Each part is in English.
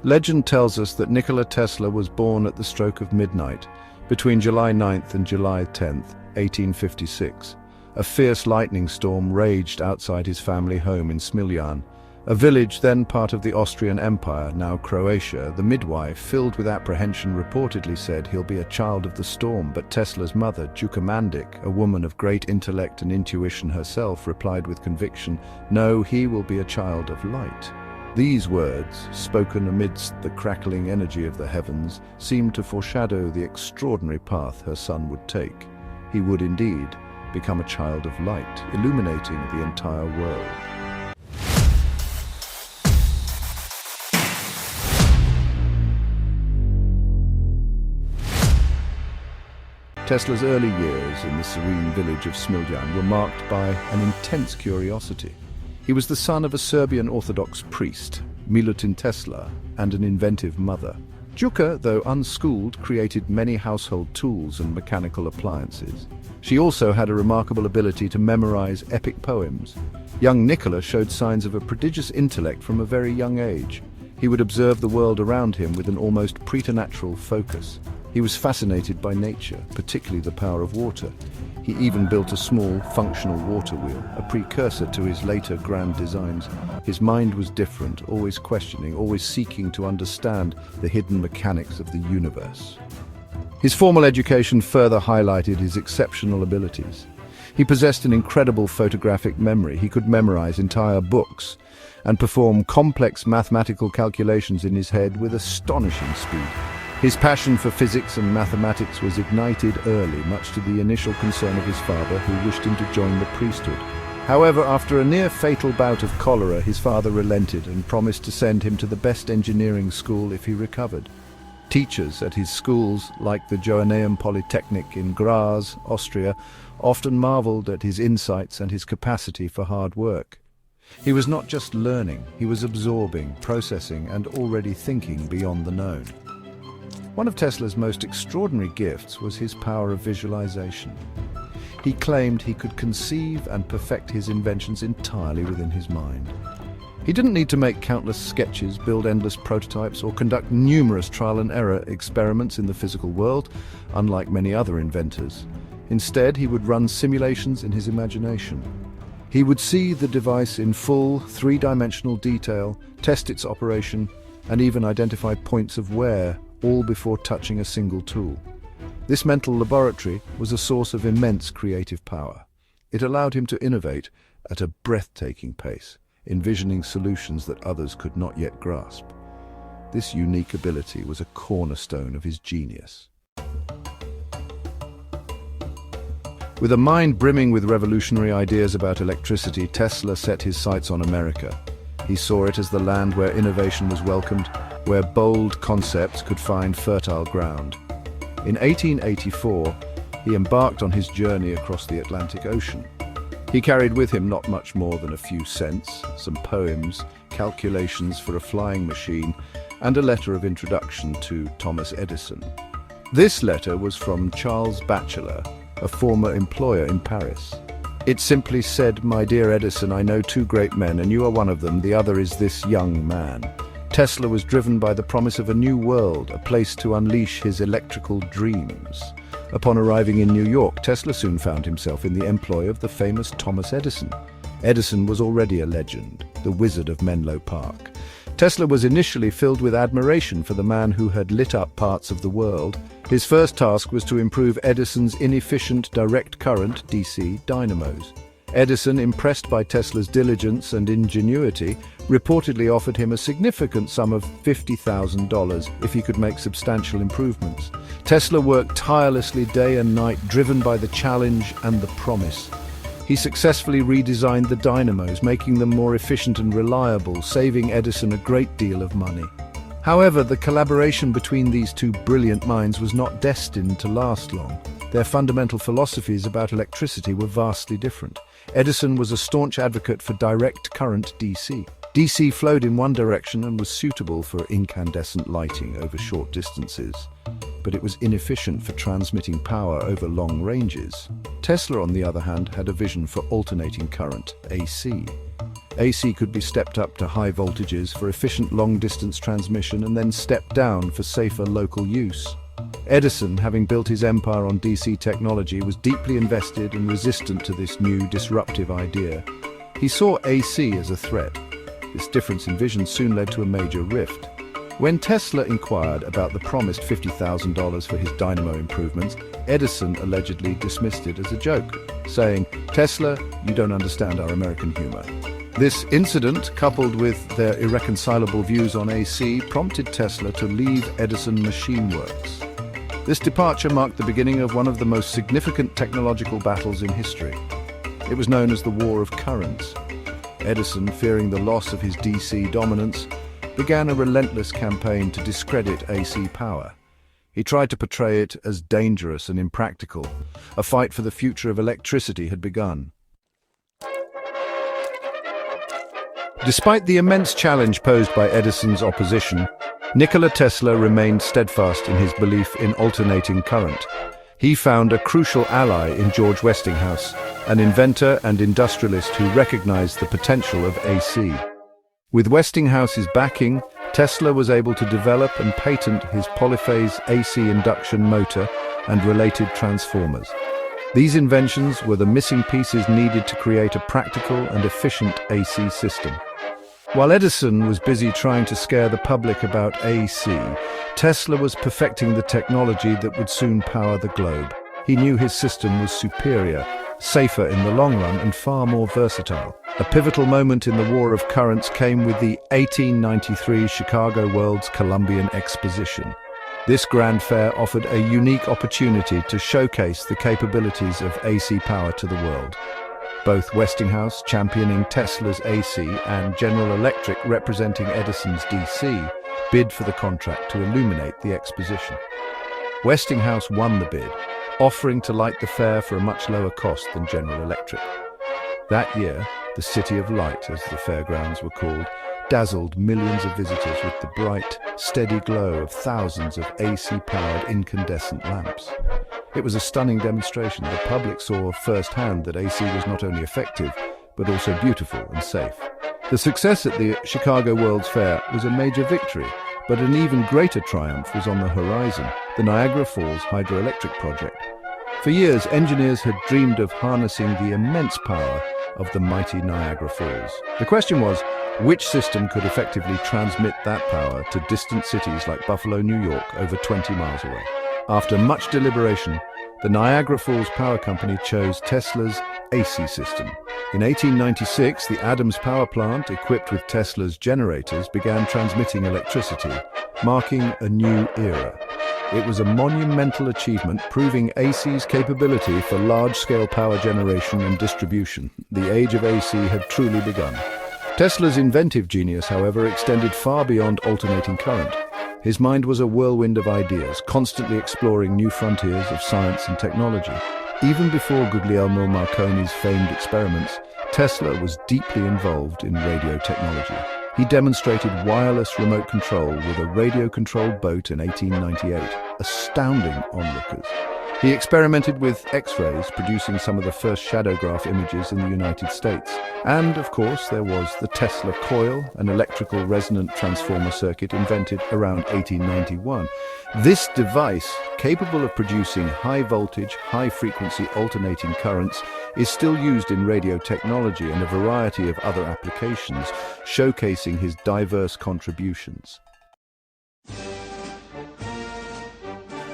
Legend tells us that Nikola Tesla was born at the stroke of midnight, between July 9th and July 10th, 1856. A fierce lightning storm raged outside his family home in Smiljan, a village then part of the Austrian Empire, now Croatia. The midwife, filled with apprehension, reportedly said he'll be a child of the storm, but Tesla's mother, Jukamandik, a woman of great intellect and intuition herself, replied with conviction, "No, he will be a child of light." These words, spoken amidst the crackling energy of the heavens, seemed to foreshadow the extraordinary path her son would take. He would indeed become a child of light, illuminating the entire world. Tesla's early years in the serene village of Smiljan were marked by an intense curiosity. He was the son of a Serbian Orthodox priest, Milutin Tesla, and an inventive mother. Juka, though unschooled, created many household tools and mechanical appliances. She also had a remarkable ability to memorize epic poems. Young Nikola showed signs of a prodigious intellect from a very young age. He would observe the world around him with an almost preternatural focus. He was fascinated by nature, particularly the power of water. He even built a small, functional water wheel, a precursor to his later grand designs. His mind was different, always questioning, always seeking to understand the hidden mechanics of the universe. His formal education further highlighted his exceptional abilities. He possessed an incredible photographic memory. He could memorize entire books and perform complex mathematical calculations in his head with astonishing speed. His passion for physics and mathematics was ignited early, much to the initial concern of his father, who wished him to join the priesthood. However, after a near-fatal bout of cholera, his father relented and promised to send him to the best engineering school if he recovered. Teachers at his schools, like the Joanneum Polytechnic in Graz, Austria, often marveled at his insights and his capacity for hard work. He was not just learning, he was absorbing, processing, and already thinking beyond the known. One of Tesla's most extraordinary gifts was his power of visualization. He claimed he could conceive and perfect his inventions entirely within his mind. He didn't need to make countless sketches, build endless prototypes, or conduct numerous trial-and-error experiments in the physical world, unlike many other inventors. Instead, he would run simulations in his imagination. He would see the device in full, three-dimensional detail, test its operation, and even identify points of wear, all before touching a single tool. This mental laboratory was a source of immense creative power. It allowed him to innovate at a breathtaking pace, envisioning solutions that others could not yet grasp. This unique ability was a cornerstone of his genius. With a mind brimming with revolutionary ideas about electricity, Tesla set his sights on America. He saw it as the land where innovation was welcomed, where bold concepts could find fertile ground. In 1884, he embarked on his journey across the Atlantic Ocean. He carried with him not much more than a few cents, some poems, calculations for a flying machine, and a letter of introduction to Thomas Edison. This letter was from Charles Batchelor, a former employer in Paris. It simply said, "My dear Edison, I know two great men, and you are one of them. The other is this young man." Tesla was driven by the promise of a new world, a place to unleash his electrical dreams. Upon arriving in New York, Tesla soon found himself in the employ of the famous Thomas Edison. Edison was already a legend, the Wizard of Menlo Park. Tesla was initially filled with admiration for the man who had lit up parts of the world. His first task was to improve Edison's inefficient direct current DC dynamos. Edison, impressed by Tesla's diligence and ingenuity, reportedly offered him a significant sum of $50,000 if he could make substantial improvements. Tesla worked tirelessly day and night, driven by the challenge and the promise. He successfully redesigned the dynamos, making them more efficient and reliable, saving Edison a great deal of money. However, the collaboration between these two brilliant minds was not destined to last long. Their fundamental philosophies about electricity were vastly different. Edison was a staunch advocate for direct current DC. DC flowed in one direction and was suitable for incandescent lighting over short distances, but it was inefficient for transmitting power over long ranges. Tesla, on the other hand, had a vision for alternating current, AC. AC could be stepped up to high voltages for efficient long-distance transmission and then stepped down for safer local use. Edison, having built his empire on DC technology, was deeply invested and resistant to this new disruptive idea. He saw AC as a threat. This difference in vision soon led to a major rift. When Tesla inquired about the promised $50,000 for his dynamo improvements, Edison allegedly dismissed it as a joke, saying, "Tesla, you don't understand our American humor." This incident, coupled with their irreconcilable views on AC, prompted Tesla to leave Edison Machine Works. This departure marked the beginning of one of the most significant technological battles in history. It was known as the War of Currents. Edison, fearing the loss of his DC dominance, began a relentless campaign to discredit AC power. He tried to portray it as dangerous and impractical. A fight for the future of electricity had begun. Despite the immense challenge posed by Edison's opposition, Nikola Tesla remained steadfast in his belief in alternating current. He found a crucial ally in George Westinghouse, an inventor and industrialist who recognized the potential of AC. With Westinghouse's backing, Tesla was able to develop and patent his polyphase AC induction motor and related transformers. These inventions were the missing pieces needed to create a practical and efficient AC system. While Edison was busy trying to scare the public about AC, Tesla was perfecting the technology that would soon power the globe. He knew his system was superior, safer in the long run, and far more versatile. A pivotal moment in the War of Currents came with the 1893 Chicago World's Columbian Exposition. This grand fair offered a unique opportunity to showcase the capabilities of AC power to the world. Both Westinghouse, championing Tesla's AC, and General Electric, representing Edison's DC, bid for the contract to illuminate the exposition. Westinghouse won the bid, offering to light the fair for a much lower cost than General Electric. That year, the City of Light, as the fairgrounds were called, dazzled millions of visitors with the bright, steady glow of thousands of AC-powered incandescent lamps. It was a stunning demonstration. The public saw firsthand that AC was not only effective, but also beautiful and safe. The success at the Chicago World's Fair was a major victory, but an even greater triumph was on the horizon, the Niagara Falls hydroelectric project. For years, engineers had dreamed of harnessing the immense power of the mighty Niagara Falls. The question was, which system could effectively transmit that power to distant cities like Buffalo, New York, over 20 miles away? After much deliberation, the Niagara Falls Power Company chose Tesla's AC system. In 1896, the Adams Power Plant, equipped with Tesla's generators, began transmitting electricity, marking a new era. It was a monumental achievement, proving AC's capability for large-scale power generation and distribution. The age of AC had truly begun. Tesla's inventive genius, however, extended far beyond alternating current. His mind was a whirlwind of ideas, constantly exploring new frontiers of science and technology. Even before Guglielmo Marconi's famed experiments, Tesla was deeply involved in radio technology. He demonstrated wireless remote control with a radio-controlled boat in 1898, astounding onlookers. He experimented with X-rays, producing some of the first shadowgraph images in the United States. And, of course, there was the Tesla coil, an electrical resonant transformer circuit invented around 1891. This device, capable of producing high-voltage, high-frequency alternating currents, is still used in radio technology and a variety of other applications, showcasing his diverse contributions.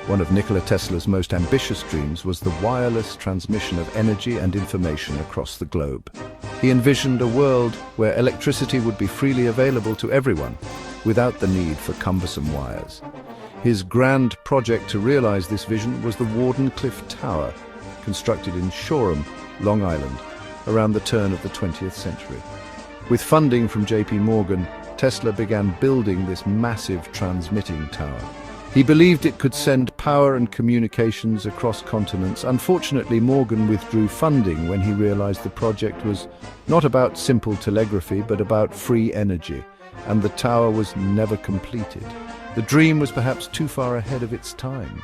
One of Nikola Tesla's most ambitious dreams was the wireless transmission of energy and information across the globe. He envisioned a world where electricity would be freely available to everyone, without the need for cumbersome wires. His grand project to realize this vision was the Wardenclyffe Tower, constructed in Shoreham, Long Island, around the turn of the 20th century. With funding from J.P. Morgan, Tesla began building this massive transmitting tower. He believed it could send power and communications across continents. Unfortunately, Morgan withdrew funding when he realized the project was not about simple telegraphy, but about free energy, and the tower was never completed. The dream was perhaps too far ahead of its time.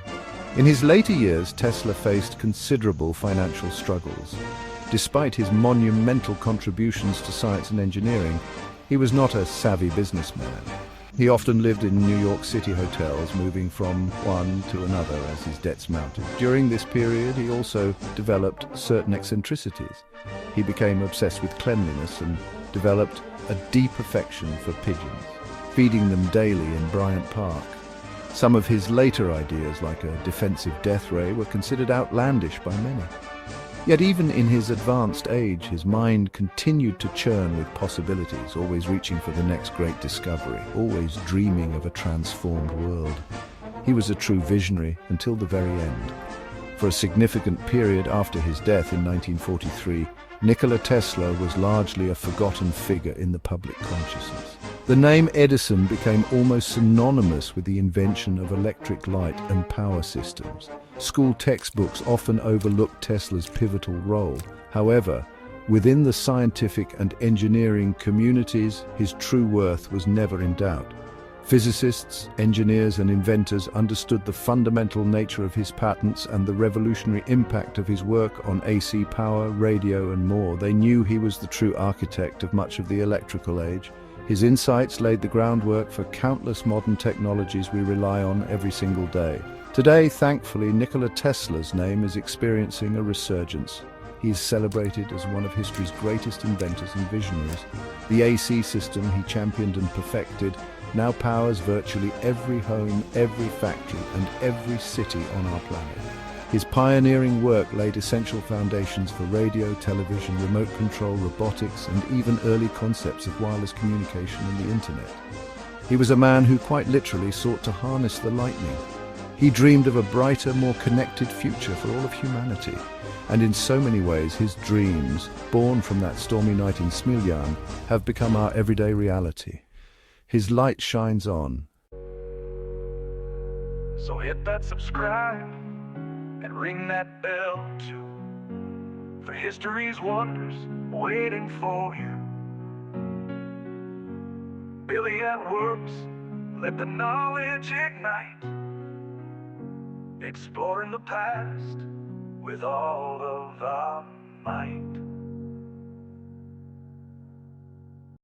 In his later years, Tesla faced considerable financial struggles. Despite his monumental contributions to science and engineering, he was not a savvy businessman. He often lived in New York City hotels, moving from one to another as his debts mounted. During this period, he also developed certain eccentricities. He became obsessed with cleanliness and developed a deep affection for pigeons, feeding them daily in Bryant Park. Some of his later ideas, like a defensive death ray, were considered outlandish by many. Yet even in his advanced age, his mind continued to churn with possibilities, always reaching for the next great discovery, always dreaming of a transformed world. He was a true visionary until the very end. For a significant period after his death in 1943, Nikola Tesla was largely a forgotten figure in the public consciousness. The name Edison became almost synonymous with the invention of electric light and power systems. School textbooks often overlooked Tesla's pivotal role. However, within the scientific and engineering communities, his true worth was never in doubt. Physicists, engineers, and inventors understood the fundamental nature of his patents and the revolutionary impact of his work on AC power, radio, and more. They knew he was the true architect of much of the electrical age. His insights laid the groundwork for countless modern technologies we rely on every single day. Today, thankfully, Nikola Tesla's name is experiencing a resurgence. He is celebrated as one of history's greatest inventors and visionaries. The AC system he championed and perfected now powers virtually every home, every factory, and every city on our planet. His pioneering work laid essential foundations for radio, television, remote control, robotics, and even early concepts of wireless communication and the internet. He was a man who quite literally sought to harness the lightning. He dreamed of a brighter, more connected future for all of humanity. And in so many ways, his dreams, born from that stormy night in Smiljan, have become our everyday reality. His light shines on. So hit that subscribe and ring that bell too, for history's wonders waiting for you. Billy at Works, let the knowledge ignite, exploring the past with all of our might.